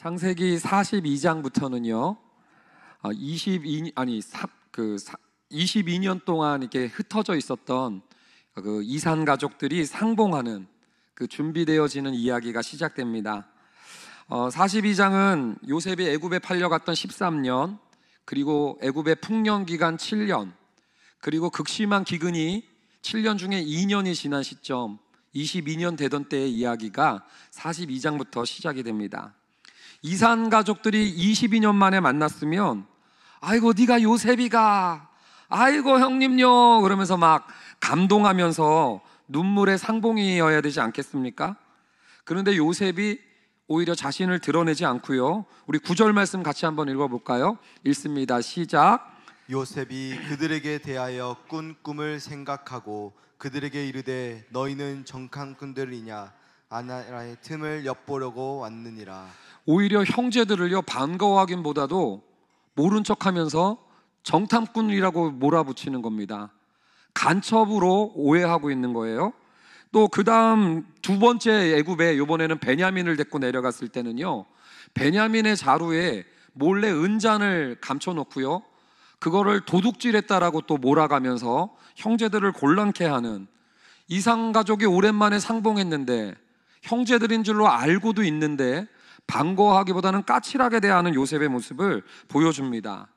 창세기 42장부터는요, 22년 동안 이렇게 흩어져 있었던 그 이산 가족들이 상봉하는 그 준비되어지는 이야기가 시작됩니다. 42장은 요셉이 애굽에 팔려갔던 13년, 그리고 애굽의 풍년 기간 7년, 그리고 극심한 기근이 7년 중에 2년이 지난 시점, 22년 되던 때의 이야기가 42장부터 시작이 됩니다. 이산 가족들이 22년 만에 만났으면 아이고 네가 요셉이가, 아이고 형님요, 그러면서 막 감동하면서 눈물의 상봉이어야 되지 않겠습니까? 그런데 요셉이 오히려 자신을 드러내지 않고요, 우리 9절 말씀 같이 한번 읽어볼까요? 읽습니다. 시작. 요셉이 그들에게 대하여 꾼 꿈을 생각하고 그들에게 이르되 너희는 정탐꾼들이냐, 아나라의 틈을 엿보려고 왔느니라. 오히려 형제들을요, 반가워하긴보다도 모른 척하면서 정탐꾼이라고 몰아붙이는 겁니다. 간첩으로 오해하고 있는 거예요. 또 그 다음 두 번째 애굽에 이번에는 베냐민을 데리고 내려갔을 때는요, 베냐민의 자루에 몰래 은잔을 감춰놓고요, 그거를 도둑질했다라고 또 몰아가면서 형제들을 곤란케 하는, 이산 가족이 오랜만에 상봉했는데 형제들인 줄로 알고도 있는데 반가워하기보다는 까칠하게 대하는 요셉의 모습을 보여줍니다.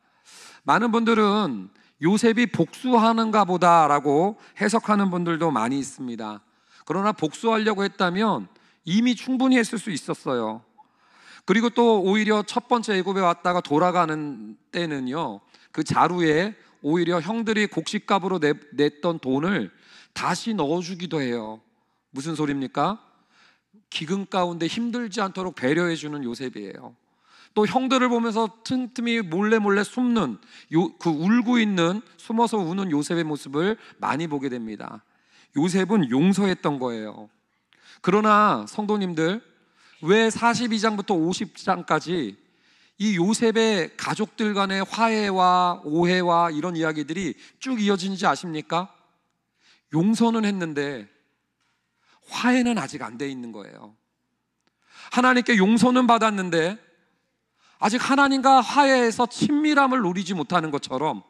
많은 분들은 요셉이 복수하는가 보다라고 해석하는 분들도 많이 있습니다. 그러나 복수하려고 했다면 이미 충분히 했을 수 있었어요. 그리고 또 오히려 첫 번째 애굽에 왔다가 돌아가는 때는요, 그 자루에 오히려 형들이 곡식값으로 냈던 돈을 다시 넣어주기도 해요. 무슨 소리입니까? 기근 가운데 힘들지 않도록 배려해주는 요셉이에요. 또 형들을 보면서 틈틈이 몰래 숨는, 그 울고 있는, 숨어서 우는 요셉의 모습을 많이 보게 됩니다. 요셉은 용서했던 거예요. 그러나 성도님들, 왜 42장부터 50장까지 이 요셉의 가족들 간의 화해와 오해와 이런 이야기들이 쭉 이어지는지 아십니까? 용서는 했는데 화해는 아직 안 돼 있는 거예요. 하나님께 용서는 받았는데 아직 하나님과 화해해서 친밀함을 누리지 못하는 것처럼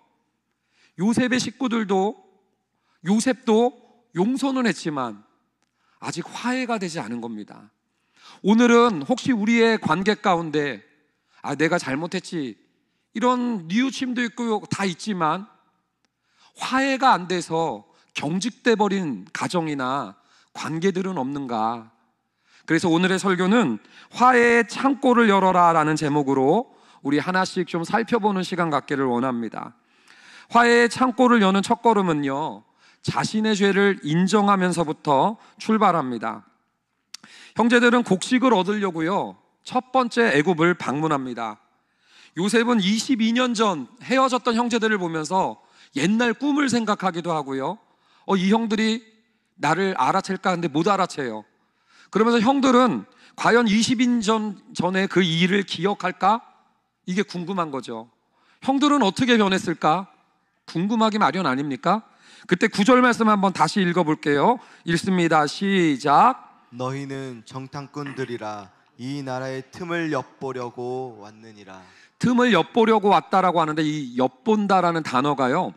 요셉의 식구들도, 요셉도 용서는 했지만 아직 화해가 되지 않은 겁니다. 오늘은 혹시 우리의 관계 가운데 내가 잘못했지, 이런 뉘우침도 있고 다 있지만 화해가 안 돼서 경직돼 버린 가정이나 관계들은 없는가? 그래서 오늘의 설교는 화해의 창고를 열어라 라는 제목으로 우리 하나씩 좀 살펴보는 시간 갖기를 원합니다. 화해의 창고를 여는 첫걸음은요, 자신의 죄를 인정하면서부터 출발합니다. 형제들은 곡식을 얻으려고요, 첫 번째 애굽을 방문합니다. 요셉은 22년 전 헤어졌던 형제들을 보면서 옛날 꿈을 생각하기도 하고요, 이 형들이 나를 알아챌까 하는데 못 알아채요. 그러면서 형들은 과연 20년 전에 그 일을 기억할까? 이게 궁금한 거죠. 형들은 어떻게 변했을까? 궁금하기 마련 아닙니까? 그때 9절 말씀 한번 다시 읽어볼게요. 읽습니다. 시작. 너희는 정탐꾼들이라 이 나라의 틈을 엿보려고 왔느니라. 틈을 엿보려고 왔다라고 하는데, 이 엿본다라는 단어가요,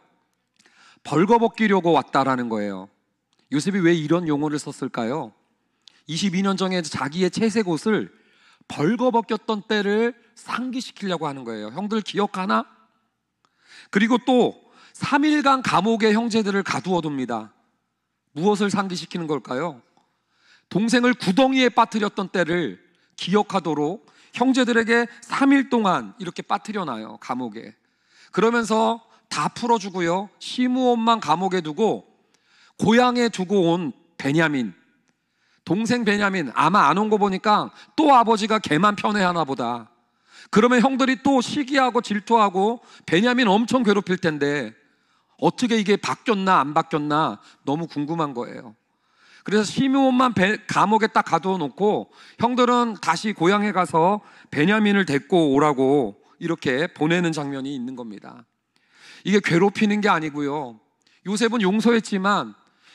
벌거벗기려고 왔다라는 거예요. 요셉이 왜 이런 용어를 썼을까요? 22년 전에 자기의 채색 옷을 벌거벗겼던 때를 상기시키려고 하는 거예요. 형들 기억하나? 그리고 또 3일간 감옥에 형제들을 가두어둡니다. 무엇을 상기시키는 걸까요? 동생을 구덩이에 빠뜨렸던 때를 기억하도록 형제들에게 3일 동안 이렇게 빠뜨려놔요, 감옥에. 그러면서 다 풀어주고요, 시므온만 감옥에 두고 고향에 두고 온 베냐민, 동생 베냐민, 아마 안 온 거 보니까 또 아버지가 걔만 편애하나 보다. 그러면 형들이 또 시기하고 질투하고 베냐민 엄청 괴롭힐 텐데 어떻게 이게 바뀌었나 안 바뀌었나 너무 궁금한 거예요. 그래서 시므온만 감옥에 딱 가두어 놓고 형들은 다시 고향에 가서 베냐민을 데리고 오라고 이렇게 보내는 장면이 있는 겁니다. 이게 괴롭히는 게 아니고요, 요셉은 용서했지만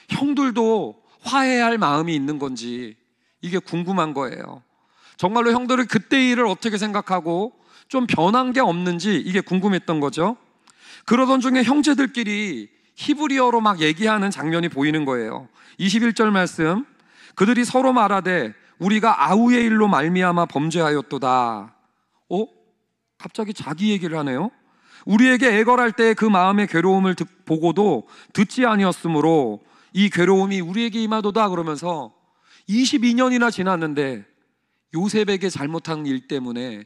형들도 화해할 마음이 있는 건지 이게 궁금한 거예요. 정말로 형들은 그때 일을 어떻게 생각하고 좀 변한 게 없는지 이게 궁금했던 거죠. 그러던 중에 형제들끼리 히브리어로 막 얘기하는 장면이 보이는 거예요. 21절 말씀, 그들이 서로 말하되 우리가 아우의 일로 말미암아 범죄하였도다. 갑자기 자기 얘기를 하네요. 우리에게 애걸할 때 그 마음의 괴로움을 보고도 듣지 아니었으므로 이 괴로움이 우리에게 임하도다. 그러면서 22년이나 지났는데 요셉에게 잘못한 일 때문에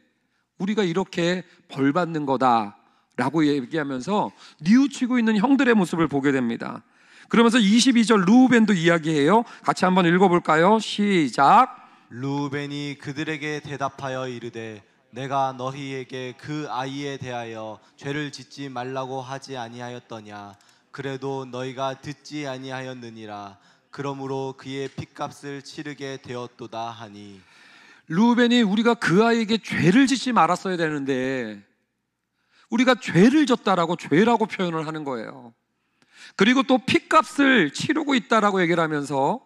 우리가 이렇게 벌받는 거다라고 얘기하면서 뉘우치고 있는 형들의 모습을 보게 됩니다. 그러면서 22절 루벤도 이야기해요. 같이 한번 읽어볼까요? 시작. 루벤이 그들에게 대답하여 이르되 내가 너희에게 그 아이에 대하여 죄를 짓지 말라고 하지 아니하였더냐. 그래도 너희가 듣지 아니하였느니라. 그러므로 그의 핏값을 치르게 되었도다 하니. 루벤이 우리가 그 아이에게 죄를 짓지 말았어야 되는데 우리가 죄를 졌다라고 죄라고 표현을 하는 거예요. 그리고 또 핏값을 치르고 있다라고 얘기를 하면서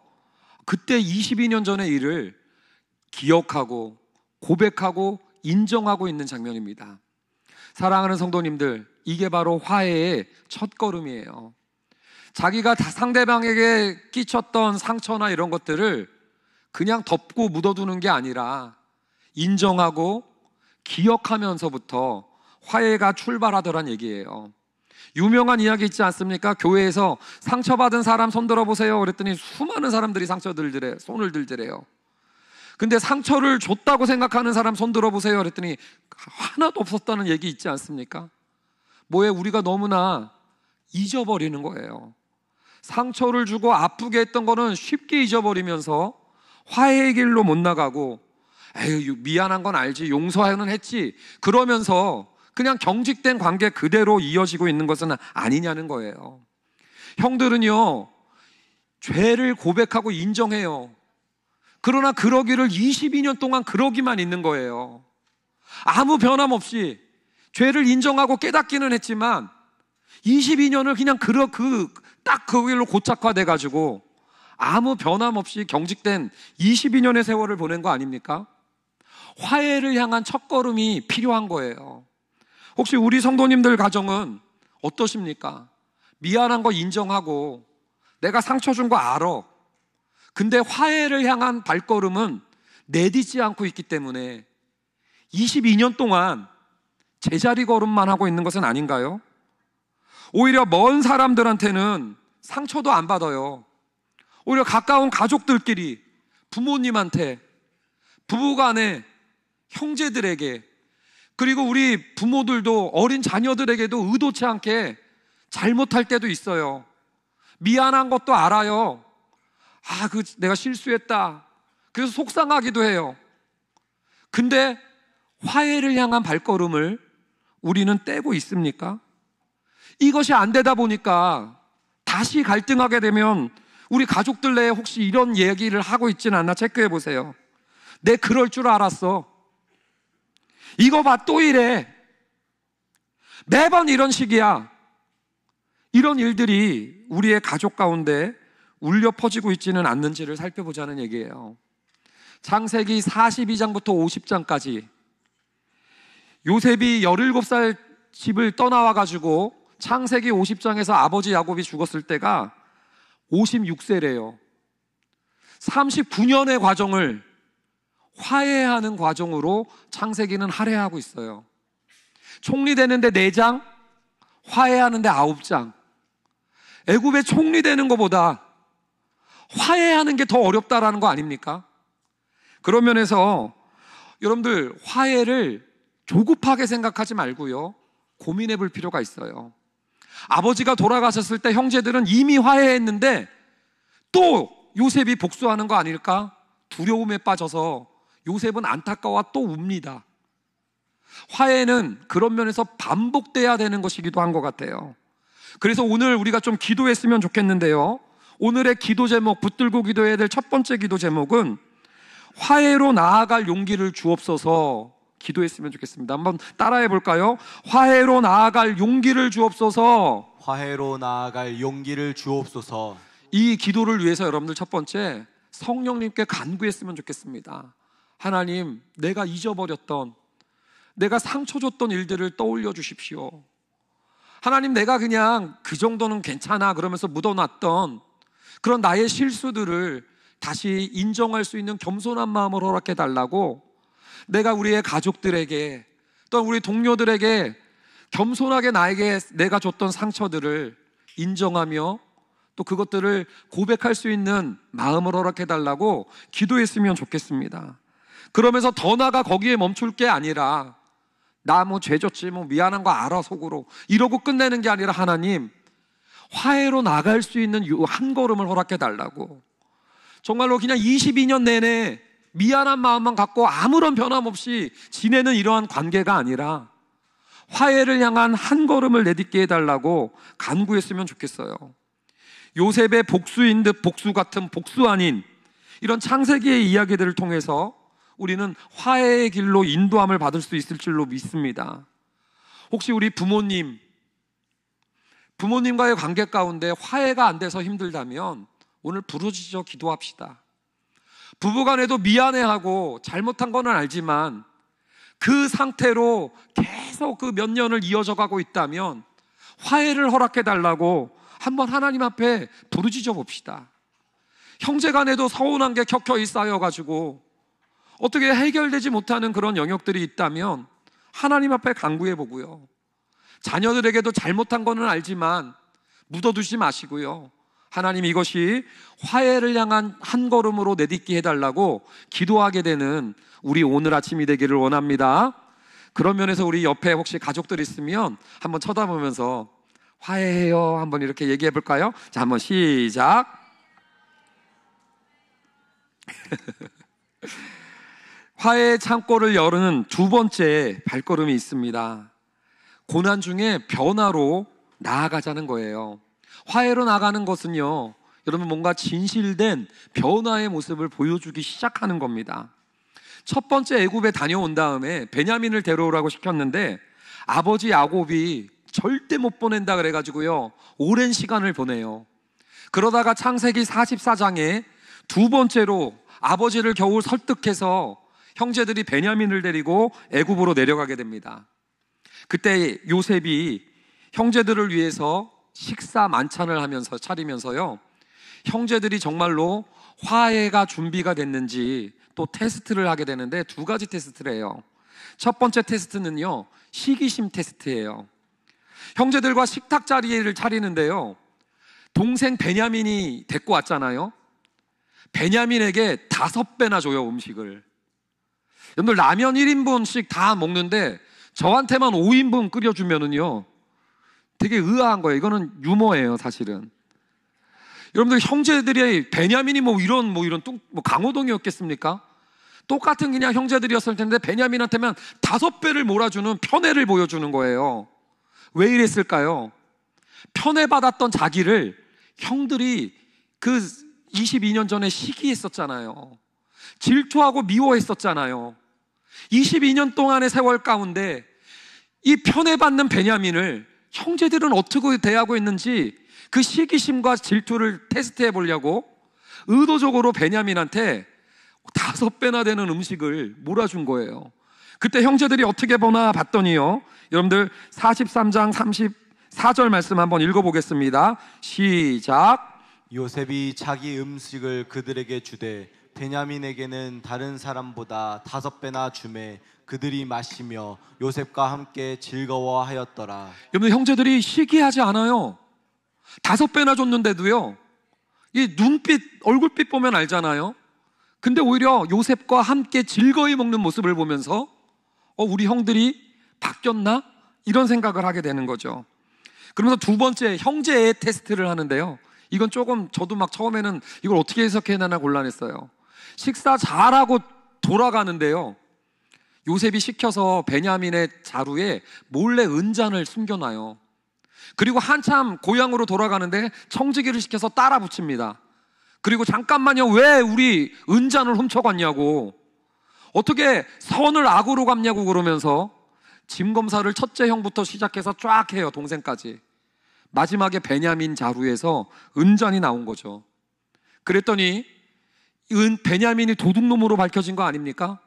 그때 22년 전의 일을 기억하고 고백하고 인정하고 있는 장면입니다. 사랑하는 성도님들, 이게 바로 화해의 첫걸음이에요. 자기가 상대방에게 끼쳤던 상처나 이런 것들을 그냥 덮고 묻어두는 게 아니라 인정하고 기억하면서부터 화해가 출발하더란 얘기예요. 유명한 이야기 있지 않습니까? 교회에서 상처받은 사람 손 들어보세요 그랬더니 수많은 사람들이 손을 들더래요. 근데 상처를 줬다고 생각하는 사람 손 들어보세요 그랬더니 하나도 없었다는 얘기 있지 않습니까? 우리가 너무나 잊어버리는 거예요. 상처를 주고 아프게 했던 거는 쉽게 잊어버리면서 화해의 길로 못 나가고 에휴 미안한 건 알지, 용서는 했지, 그러면서 그냥 경직된 관계 그대로 이어지고 있는 것은 아니냐는 거예요. 형들은요, 죄를 고백하고 인정해요. 그러나 그러기를 22년 동안 그러기만 있는 거예요. 아무 변함없이 죄를 인정하고 깨닫기는 했지만 22년을 그냥 딱 그 길로 고착화돼 가지고 아무 변함없이 경직된 22년의 세월을 보낸 거 아닙니까? 화해를 향한 첫걸음이 필요한 거예요. 혹시 우리 성도님들 가정은 어떠십니까? 미안한 거 인정하고 내가 상처 준 거 알아. 근데 화해를 향한 발걸음은 내딛지 않고 있기 때문에 22년 동안 제자리 걸음만 하고 있는 것은 아닌가요? 오히려 먼 사람들한테는 상처도 안 받아요. 오히려 가까운 가족들끼리, 부모님한테, 부부간에, 형제들에게, 그리고 우리 부모들도 어린 자녀들에게도 의도치 않게 잘못할 때도 있어요. 미안한 것도 알아요. 내가 실수했다. 그래서 속상하기도 해요. 근데 화해를 향한 발걸음을 우리는 떼고 있습니까? 이것이 안 되다 보니까 다시 갈등하게 되면 우리 가족들 내에 혹시 이런 얘기를 하고 있지는 않나 체크해 보세요. 내 그럴 줄 알았어. 이거 봐, 또 이래. 매번 이런 식이야. 이런 일들이 우리의 가족 가운데 울려 퍼지고 있지는 않는지를 살펴보자는 얘기예요. 창세기 42장부터 50장까지 요셉이 17살 집을 떠나와가지고 창세기 50장에서 아버지 야곱이 죽었을 때가 56세래요. 39년의 과정을 화해하는 과정으로 창세기는 할애하고 있어요. 총리되는데 4장, 화해하는데 9장. 애굽에 총리되는 것보다 화해하는 게 더 어렵다라는 거 아닙니까? 그런 면에서 여러분들 화해를 조급하게 생각하지 말고요, 고민해 볼 필요가 있어요. 아버지가 돌아가셨을 때 형제들은 이미 화해했는데 또 요셉이 복수하는 거 아닐까? 두려움에 빠져서 요셉은 안타까워 또 웁니다. 화해는 그런 면에서 반복돼야 되는 것이기도 한 것 같아요. 그래서 오늘 우리가 좀 기도했으면 좋겠는데요, 오늘의 기도 제목, 붙들고 기도해야 될 첫 번째 기도 제목은 화해로 나아갈 용기를 주옵소서 기도했으면 좋겠습니다. 한번 따라해 볼까요? 화해로 나아갈 용기를 주옵소서. 화해로 나아갈 용기를 주옵소서. 이 기도를 위해서 여러분들 첫 번째 성령님께 간구했으면 좋겠습니다. 하나님, 내가 잊어버렸던, 내가 상처 줬던 일들을 떠올려 주십시오. 하나님, 내가 그냥 그 정도는 괜찮아 그러면서 묻어놨던 그런 나의 실수들을 다시 인정할 수 있는 겸손한 마음을 허락해 달라고, 내가 우리의 가족들에게 또 우리 동료들에게 겸손하게 나에게 내가 줬던 상처들을 인정하며 또 그것들을 고백할 수 있는 마음을 허락해 달라고 기도했으면 좋겠습니다. 그러면서 더 나아가 거기에 멈출 게 아니라, 나 뭐 죄 졌지 뭐 미안한 거 알아 속으로 이러고 끝내는 게 아니라, 하나님, 화해로 나갈 수 있는 이 한 걸음을 허락해 달라고, 정말로 그냥 22년 내내 미안한 마음만 갖고 아무런 변함없이 지내는 이러한 관계가 아니라 화해를 향한 한 걸음을 내딛게 해달라고 간구했으면 좋겠어요. 요셉의 복수인 듯 복수 같은 복수 아닌 이런 창세기의 이야기들을 통해서 우리는 화해의 길로 인도함을 받을 수 있을 줄로 믿습니다. 혹시 우리 부모님과의 관계 가운데 화해가 안 돼서 힘들다면 오늘 부르짖어 기도합시다. 부부간에도 미안해하고 잘못한 건 알지만 그 상태로 계속 그 몇 년을 이어져 가고 있다면 화해를 허락해 달라고 한번 하나님 앞에 부르짖어 봅시다. 형제간에도 서운한 게 켜켜이 쌓여가지고 어떻게 해결되지 못하는 그런 영역들이 있다면 하나님 앞에 간구해 보고요, 자녀들에게도 잘못한 거는 알지만 묻어두지 마시고요, 하나님, 이것이 화해를 향한 한 걸음으로 내딛게 해달라고 기도하게 되는 우리 오늘 아침이 되기를 원합니다. 그런 면에서 우리 옆에 혹시 가족들 있으면 한번 쳐다보면서 화해해요 한번 이렇게 얘기해 볼까요? 자, 한번 시작. 화해의 창고를 여는 두 번째 발걸음이 있습니다. 고난 중에 변화로 나아가자는 거예요. 화해로 나가는 것은요, 여러분, 뭔가 진실된 변화의 모습을 보여주기 시작하는 겁니다. 첫 번째 애굽에 다녀온 다음에 베냐민을 데려오라고 시켰는데 아버지 야곱이 절대 못 보낸다 그래가지고요, 오랜 시간을 보내요. 그러다가 창세기 44장에 두 번째로 아버지를 겨우 설득해서 형제들이 베냐민을 데리고 애굽으로 내려가게 됩니다. 그때 요셉이 형제들을 위해서 식사 만찬을 하면서 차리면서요, 형제들이 정말로 화해가 준비가 됐는지 또 테스트를 하게 되는데 두 가지 테스트를 해요. 첫 번째 테스트는요, 시기심 테스트예요. 형제들과 식탁 자리를 차리는데요, 동생 베냐민이 데리고 왔잖아요. 베냐민에게 5배나 줘요, 음식을. 여러분들, 라면 1인분씩 다 먹는데 저한테만 5인분 끓여주면은요, 되게 의아한 거예요. 이거는 유머예요, 사실은. 여러분들, 형제들이 베냐민이 뭐 이런 강호동이었겠습니까? 똑같은 그냥 형제들이었을 텐데 베냐민한테만 5배를 몰아주는 편애를 보여주는 거예요. 왜 이랬을까요? 편애받았던 자기를 형들이 그 22년 전에 시기했었잖아요. 질투하고 미워했었잖아요. 22년 동안의 세월 가운데 이 편애받는 베냐민을 형제들은 어떻게 대하고 있는지 그 시기심과 질투를 테스트해 보려고 의도적으로 베냐민한테 5배나 되는 음식을 몰아준 거예요. 그때 형제들이 어떻게 보나 봤더니요, 여러분들 43장 34절 말씀 한번 읽어보겠습니다. 시작. 요셉이 자기 음식을 그들에게 주되 베냐민에게는 다른 사람보다 5배나 주매 그들이 마시며 요셉과 함께 즐거워하였더라. 여러분, 형제들이 시기하지 않아요. 5배나 줬는데도요, 이 눈빛, 얼굴빛 보면 알잖아요. 근데 오히려 요셉과 함께 즐거이 먹는 모습을 보면서 우리 형들이 바뀌었나? 이런 생각을 하게 되는 거죠. 그러면서 두 번째 형제의 테스트를 하는데요, 이건 조금 저도 막 처음에는 이걸 어떻게 해석해야 하나 곤란했어요. 식사 잘하고 돌아가는데요, 요셉이 시켜서 베냐민의 자루에 몰래 은잔을 숨겨놔요. 그리고 한참 고향으로 돌아가는데 청지기를 시켜서 따라 붙입니다. 그리고 잠깐만요, 왜 우리 은잔을 훔쳐갔냐고, 어떻게 선을 악으로 갚냐고 그러면서 짐 검사를 첫째 형부터 시작해서 쫙 해요, 동생까지. 마지막에 베냐민 자루에서 은잔이 나온 거죠. 그랬더니 베냐민이 도둑놈으로 밝혀진 거 아닙니까?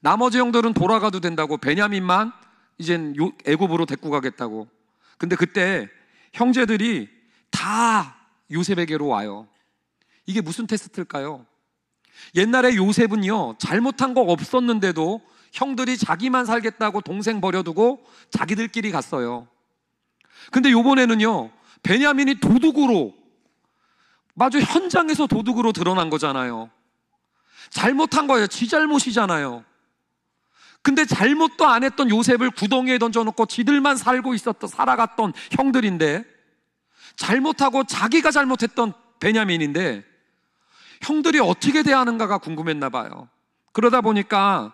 나머지 형들은 돌아가도 된다고, 베냐민만 이젠 애굽으로 데리고 가겠다고. 근데 그때 형제들이 다 요셉에게로 와요. 이게 무슨 테스트일까요? 옛날에 요셉은요, 잘못한 거 없었는데도 형들이 자기만 살겠다고 동생 버려두고 자기들끼리 갔어요. 근데 요번에는요, 베냐민이 도둑으로, 마주 현장에서 도둑으로 드러난 거잖아요. 잘못한 거예요. 지 잘못이잖아요. 근데 잘못도 안 했던 요셉을 구덩이에 던져놓고 지들만 살아갔던 형들인데, 잘못하고 자기가 잘못했던 베냐민인데 형들이 어떻게 대하는가가 궁금했나 봐요. 그러다 보니까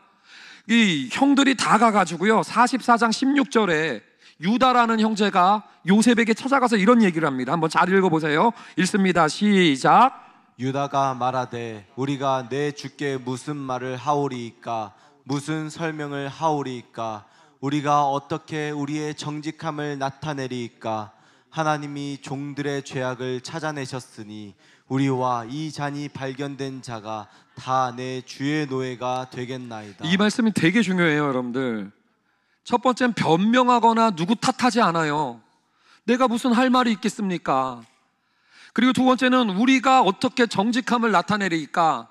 이 형들이 다 가가지고요, 44장 16절에 유다라는 형제가 요셉에게 찾아가서 이런 얘기를 합니다. 한번 잘 읽어보세요. 읽습니다. 시작. 유다가 말하되 우리가 내 주께 무슨 말을 하오리이까? 무슨 설명을 하오리이까? 우리가 어떻게 우리의 정직함을 나타내리이까? 하나님이 종들의 죄악을 찾아내셨으니 우리와 이 잔이 발견된 자가 다 내 주의 노예가 되겠나이다. 이 말씀이 되게 중요해요, 여러분들. 첫 번째는 변명하거나 누구 탓하지 않아요. 내가 무슨 할 말이 있겠습니까? 그리고 두 번째는 우리가 어떻게 정직함을 나타내리까?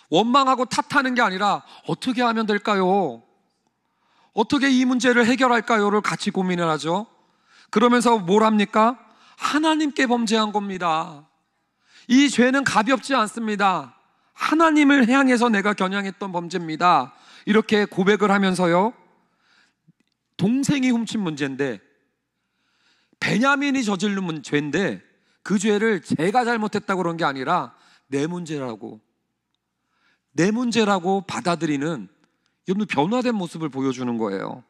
원망하고 탓하는 게 아니라 어떻게 하면 될까요? 어떻게 이 문제를 해결할까요를 같이 고민을 하죠. 그러면서 뭘 합니까? 하나님께 범죄한 겁니다. 이 죄는 가볍지 않습니다. 하나님을 향해서 내가 겨냥했던 범죄입니다. 이렇게 고백을 하면서요, 동생이 훔친 문제인데, 베냐민이 저지른 죄인데 그 죄를 제가 잘못했다고 그런 게 아니라 내 문제라고 받아들이는, 여러분, 변화된 모습을 보여주는 거예요.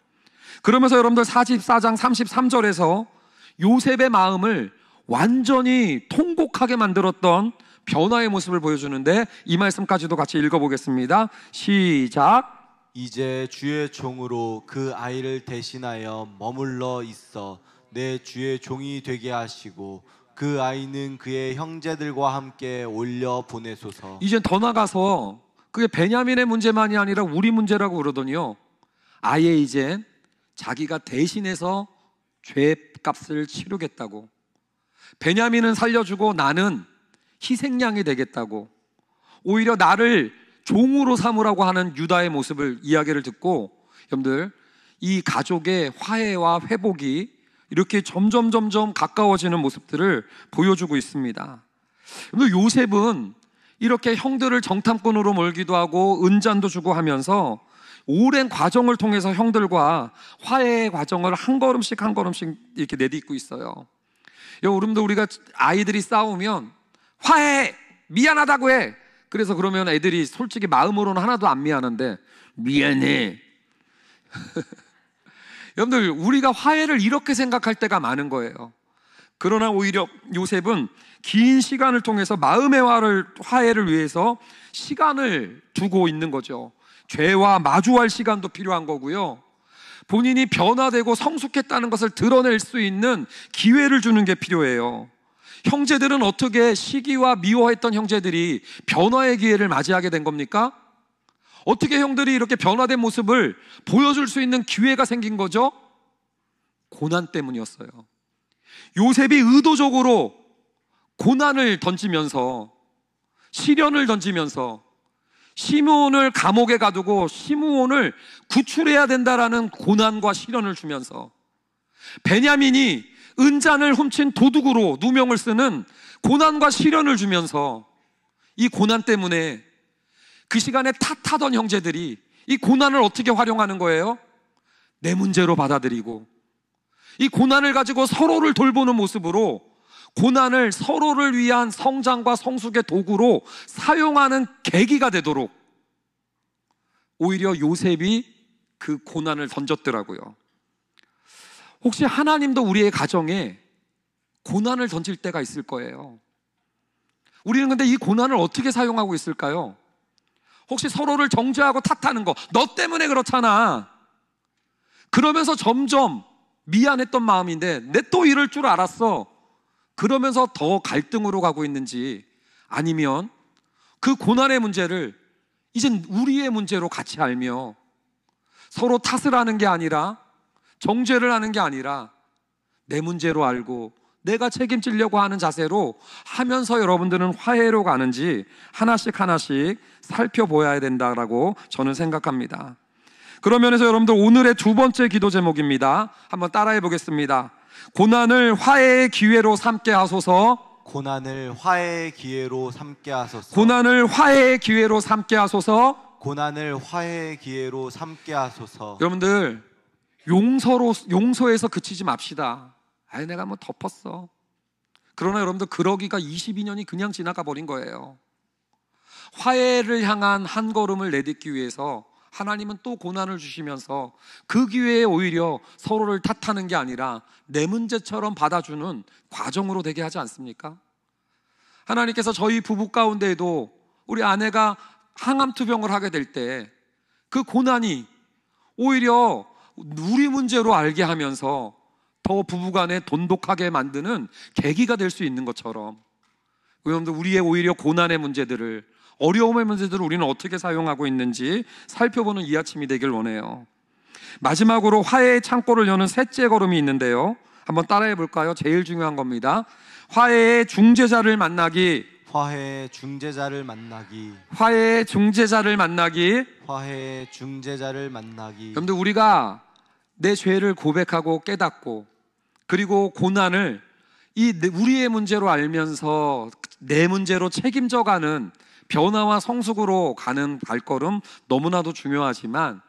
그러면서 여러분들 44장 33절에서 요셉의 마음을 완전히 통곡하게 만들었던 변화의 모습을 보여주는데, 이 말씀까지도 같이 읽어보겠습니다. 시작. 이제 주의 종으로 그 아이를 대신하여 머물러 있어 내 주의 종이 되게 하시고 그 아이는 그의 형제들과 함께 올려 보내소서. 이젠 더 나가서 그게 베냐민의 문제만이 아니라 우리 문제라고 그러더니요, 아예 이젠 자기가 대신해서 죄값을 치르겠다고, 베냐민은 살려주고 나는 희생양이 되겠다고, 오히려 나를 종으로 삼으라고 하는 유다의 모습을, 이야기를 듣고 여러분들, 이 가족의 화해와 회복이 이렇게 점점 가까워지는 모습들을 보여주고 있습니다. 요셉은 이렇게 형들을 정탐꾼으로 몰기도 하고 은잔도 주고 하면서 오랜 과정을 통해서 형들과 화해의 과정을 한 걸음씩 이렇게 내딛고 있어요. 여러분도 우리가 아이들이 싸우면 화해, 미안하다고 해. 그래서 그러면 애들이 솔직히 마음으로는 하나도 안 미안한데 미안해. 여러분들, 우리가 화해를 이렇게 생각할 때가 많은 거예요. 그러나 오히려 요셉은 긴 시간을 통해서 마음의 화해를 위해서 시간을 두고 있는 거죠. 죄와 마주할 시간도 필요한 거고요, 본인이 변화되고 성숙했다는 것을 드러낼 수 있는 기회를 주는 게 필요해요. 형제들은 어떻게 시기와 미워했던 형제들이 변화의 기회를 맞이하게 된 겁니까? 어떻게 형들이 이렇게 변화된 모습을 보여줄 수 있는 기회가 생긴 거죠? 고난 때문이었어요. 요셉이 의도적으로 고난을 던지면서, 시련을 던지면서 시므온을 감옥에 가두고 시므온을 구출해야 된다라는 고난과 시련을 주면서, 베냐민이 은잔을 훔친 도둑으로 누명을 쓰는 고난과 시련을 주면서, 이 고난 때문에 그 시간에 탓하던 형제들이 이 고난을 어떻게 활용하는 거예요? 내 문제로 받아들이고, 이 고난을 가지고 서로를 돌보는 모습으로 고난을 서로를 위한 성장과 성숙의 도구로 사용하는 계기가 되도록 오히려 요셉이 그 고난을 던졌더라고요. 혹시 하나님도 우리의 가정에 고난을 던질 때가 있을 거예요. 우리는 근데 이 고난을 어떻게 사용하고 있을까요? 혹시 서로를 정죄하고 탓하는 거, 너 때문에 그렇잖아, 그러면서 점점 미안했던 마음인데 내 또 이럴 줄 알았어, 그러면서 더 갈등으로 가고 있는지, 아니면 그 고난의 문제를 이젠 우리의 문제로 같이 알며 서로 탓을 하는 게 아니라, 정죄를 하는 게 아니라 내 문제로 알고 내가 책임지려고 하는 자세로 하면서 여러분들은 화해로 가는지 하나씩 살펴보아야 된다라고 저는 생각합니다. 그런 면에서 여러분들 오늘의 두 번째 기도 제목입니다. 한번 따라해 보겠습니다. 고난을 화해의 기회로 삼게 하소서. 고난을 화해의 기회로 삼게 하소서. 고난을 화해의 기회로 삼게 하소서. 고난을 화해의 기회로 삼게 하소서. 여러분들 용서에서 그치지 맙시다. 아이 내가 뭐 덮었어. 그러나 여러분들 그러기가 22년이 그냥 지나가 버린 거예요. 화해를 향한 한 걸음을 내딛기 위해서 하나님은 또 고난을 주시면서 그 기회에 오히려 서로를 탓하는 게 아니라 내 문제처럼 받아주는 과정으로 되게 하지 않습니까? 하나님께서 저희 부부 가운데에도 우리 아내가 항암투병을 하게 될 때 그 고난이 오히려 우리 문제로 알게 하면서 더 부부간에 돈독하게 만드는 계기가 될 수 있는 것처럼 여러분들 우리의 오히려 고난의 문제들을, 어려움의 문제들을 우리는 어떻게 사용하고 있는지 살펴보는 이 아침이 되길 원해요. 마지막으로 화해의 창고를 여는 셋째 걸음이 있는데요, 한번 따라해 볼까요? 제일 중요한 겁니다. 화해의 중재자를 만나기. 화해의 중재자를 만나기. 화해의 중재자를 만나기. 화해의 중재자를 만나기. 여러분들 우리가 내 죄를 고백하고 깨닫고 그리고 고난을 우리의 문제로 알면서 내 문제로 책임져가는 변화와 성숙으로 가는 발걸음 너무나도 중요하지만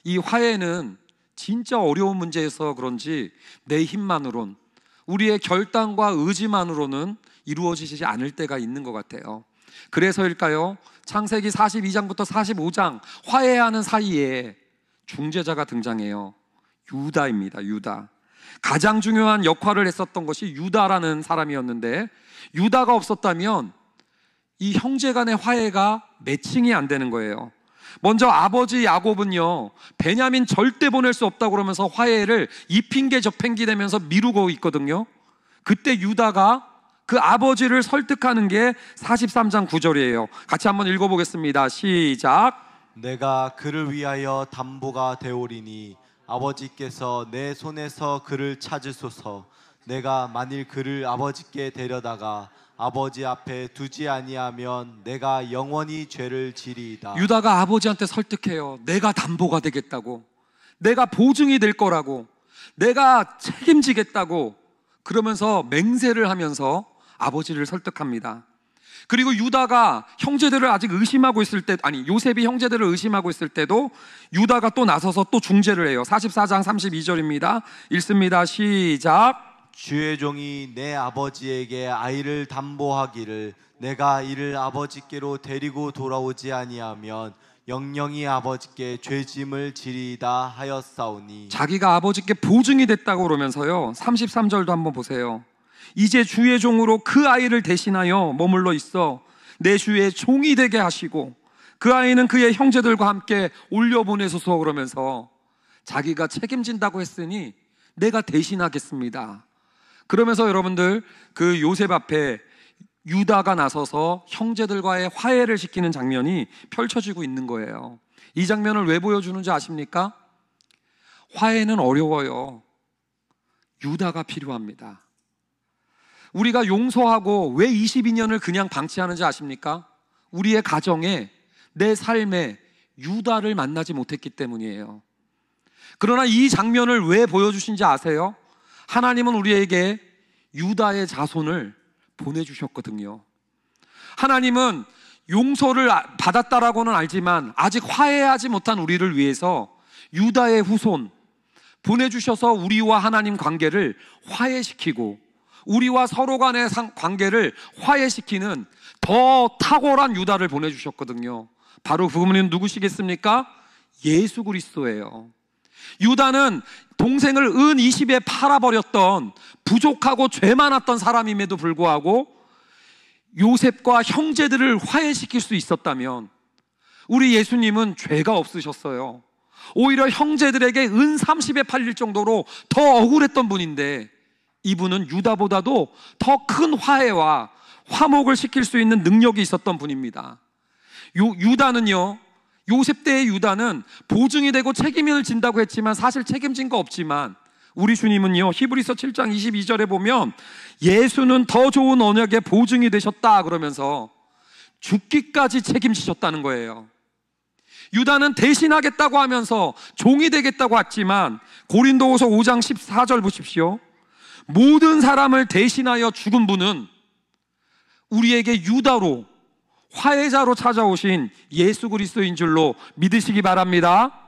이 화해는 진짜 어려운 문제에서 그런지 내 힘만으론, 우리의 결단과 의지만으로는 이루어지지 않을 때가 있는 것 같아요. 그래서일까요? 창세기 42장부터 45장 화해하는 사이에 중재자가 등장해요. 유다입니다. 유다. 가장 중요한 역할을 했었던 것이 유다라는 사람이었는데, 유다가 없었다면 이 형제 간의 화해가 매칭이 안 되는 거예요. 먼저 아버지 야곱은요, 베냐민 절대 보낼 수 없다고 그러면서 화해를 이 핑계 저 핑계 대면서 미루고 있거든요. 그때 유다가 그 아버지를 설득하는 게 43장 9절이에요. 같이 한번 읽어보겠습니다. 시작. 내가 그를 위하여 담보가 되오리니 아버지께서 내 손에서 그를 찾으소서. 내가 만일 그를 아버지께 데려다가 아버지 앞에 두지 아니하면 내가 영원히 죄를 지리이다. 유다가 아버지한테 설득해요. 내가 담보가 되겠다고, 내가 보증이 될 거라고, 내가 책임지겠다고 그러면서 맹세를 하면서 아버지를 설득합니다. 그리고 유다가 형제들을 아직 의심하고 있을 때, 요셉이 형제들을 의심하고 있을 때도 유다가 또 나서서 또 중재를 해요. 44장 32절입니다. 읽습니다. 시작. 주의 종이 내 아버지에게 아이를 담보하기를 내가 이를 아버지께로 데리고 돌아오지 아니하면 영영이 아버지께 죄짐을 지리이다 하였사오니. 자기가 아버지께 보증이 됐다고 그러면서요, 33절도 한번 보세요. 이제 주의 종으로 그 아이를 대신하여 머물러 있어 내 주의 종이 되게 하시고 그 아이는 그의 형제들과 함께 올려보내소서 그러면서 자기가 책임진다고 했으니 내가 대신하겠습니다. 그러면서 여러분들 그 요셉 앞에 유다가 나서서 형제들과의 화해를 시키는 장면이 펼쳐지고 있는 거예요. 이 장면을 왜 보여주는지 아십니까? 화해는 어려워요. 유다가 필요합니다. 우리가 용서하고 왜 22년을 그냥 방치하는지 아십니까? 우리의 가정에, 내 삶에 유다를 만나지 못했기 때문이에요. 그러나 이 장면을 왜 보여주신지 아세요? 하나님은 우리에게 유다의 자손을 보내주셨거든요. 하나님은 용서를 받았다라고는 알지만 아직 화해하지 못한 우리를 위해서 유다의 후손 보내주셔서 우리와 하나님 관계를 화해시키고 우리와 서로 간의 관계를 화해시키는 더 탁월한 유다를 보내주셨거든요. 바로 그분은 누구시겠습니까? 예수 그리스도예요. 유다는 동생을 은 20에 팔아버렸던 부족하고 죄 많았던 사람임에도 불구하고 요셉과 형제들을 화해시킬 수 있었다면 우리 예수님은 죄가 없으셨어요. 오히려 형제들에게 은 30에 팔릴 정도로 더 억울했던 분인데 이분은 유다보다도 더 큰 화해와 화목을 시킬 수 있는 능력이 있었던 분입니다. 유다는요, 요셉 때의 유다는 보증이 되고 책임을 진다고 했지만 사실 책임진 거 없지만 우리 주님은요, 히브리서 7장 22절에 보면 예수는 더 좋은 언약의 보증이 되셨다 그러면서 죽기까지 책임지셨다는 거예요. 유다는 대신하겠다고 하면서 종이 되겠다고 했지만 고린도후서 5장 14절 보십시오. 모든 사람을 대신하여 죽은 분은 우리에게 유다로 화해자로 찾아오신 예수 그리스도인 줄로 믿으시기 바랍니다.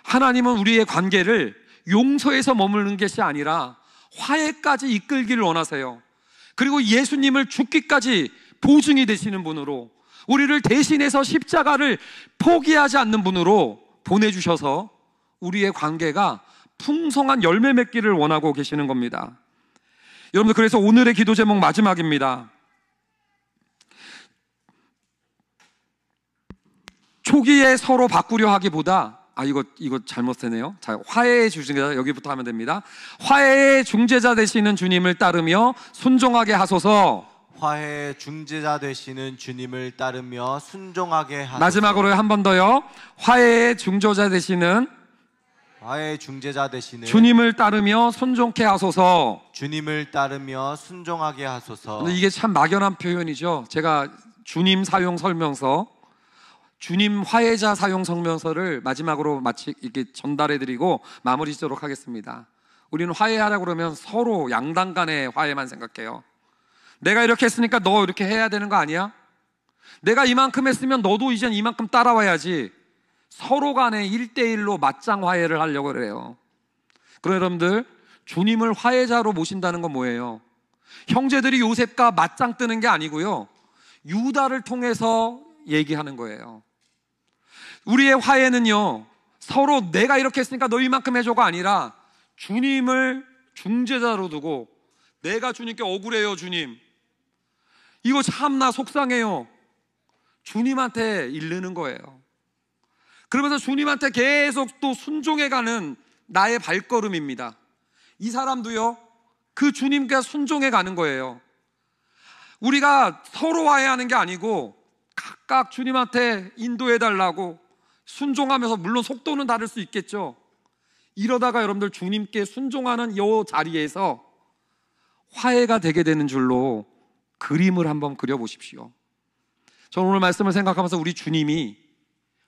하나님은 우리의 관계를 용서에서 머무르는 것이 아니라 화해까지 이끌기를 원하세요. 그리고 예수님을 죽기까지 보증이 되시는 분으로, 우리를 대신해서 십자가를 포기하지 않는 분으로 보내주셔서 우리의 관계가 풍성한 열매 맺기를 원하고 계시는 겁니다. 여러분들, 그래서 오늘의 기도 제목 마지막입니다. 초기에 서로 바꾸려 하기보다, 이거 잘못 쓰네요. 자, 화해의 중재자, 여기부터 하면 됩니다. 화해의 중재자 되시는 주님을 따르며 순종하게 하소서. 화해의 중재자 되시는 주님을 따르며 순종하게 하소서. 마지막으로 한 번 더요. 화해의 중재자 되시는 주님을 따르며 순종케 하소서. 주님을 따르며 순종하게 하소서. 이게 참 막연한 표현이죠. 제가 주님 사용 설명서, 주님 화해자 사용 설명서를 마지막으로 이렇게 전달해드리고 마무리 짓도록 하겠습니다. 우리는 화해하라고 그러면 서로 양당 간의 화해만 생각해요. 내가 이렇게 했으니까 너 이렇게 해야 되는 거 아니야? 내가 이만큼 했으면 너도 이젠 이만큼 따라와야지. 서로 간에 1대1로 맞짱 화해를 하려고 그래요. 그럼 여러분들, 주님을 화해자로 모신다는 건 뭐예요? 형제들이 요셉과 맞짱 뜨는 게 아니고요, 유다를 통해서 얘기하는 거예요. 우리의 화해는요, 서로 내가 이렇게 했으니까 너 이만큼 해줘가 아니라 주님을 중재자로 두고, 내가 주님께 억울해요 주님, 이거 참나 속상해요, 주님한테 이르는 거예요. 그러면서 주님한테 계속 또 순종해가는 나의 발걸음입니다. 이 사람도요, 그 주님께 순종해가는 거예요. 우리가 서로 화해하는 게 아니고 각각 주님한테 인도해달라고 순종하면서, 물론 속도는 다를 수 있겠죠. 이러다가 여러분들 주님께 순종하는 이 자리에서 화해가 되게 되는 줄로 그림을 한번 그려보십시오. 저는 오늘 말씀을 생각하면서 우리 주님이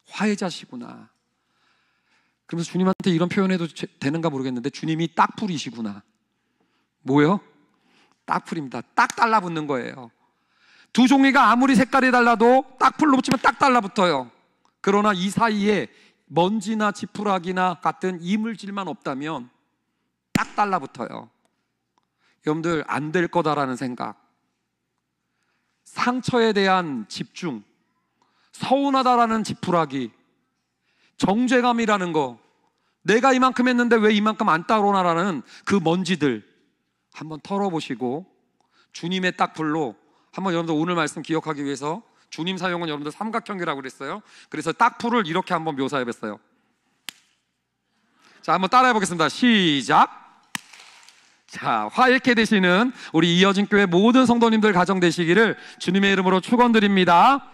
화해자시구나, 그러면서 주님한테 이런 표현해도 되는가 모르겠는데 주님이 딱풀이시구나. 뭐요? 딱풀입니다. 딱 달라붙는 거예요. 두 종이가 아무리 색깔이 달라도 딱풀로 붙이면 딱 달라붙어요. 그러나 이 사이에 먼지나 지푸라기나 같은 이물질만 없다면 딱 달라붙어요. 여러분들, 안 될 거다라는 생각, 상처에 대한 집중, 서운하다라는 지푸라기, 정죄감이라는 거, 내가 이만큼 했는데 왜 이만큼 안 따라오나라는 그 먼지들 한번 털어보시고 주님의 딱풀로 한번, 여러분들 오늘 말씀 기억하기 위해서, 주님 사용은 여러분들 삼각형이라고 그랬어요. 그래서 딱풀을 이렇게 한번 묘사해 봤어요. 자, 한번 따라해 보겠습니다. 시작. 자, 화해케 되시는 우리 이어진 교회 모든 성도님들 가정 되시기를 주님의 이름으로 축원드립니다.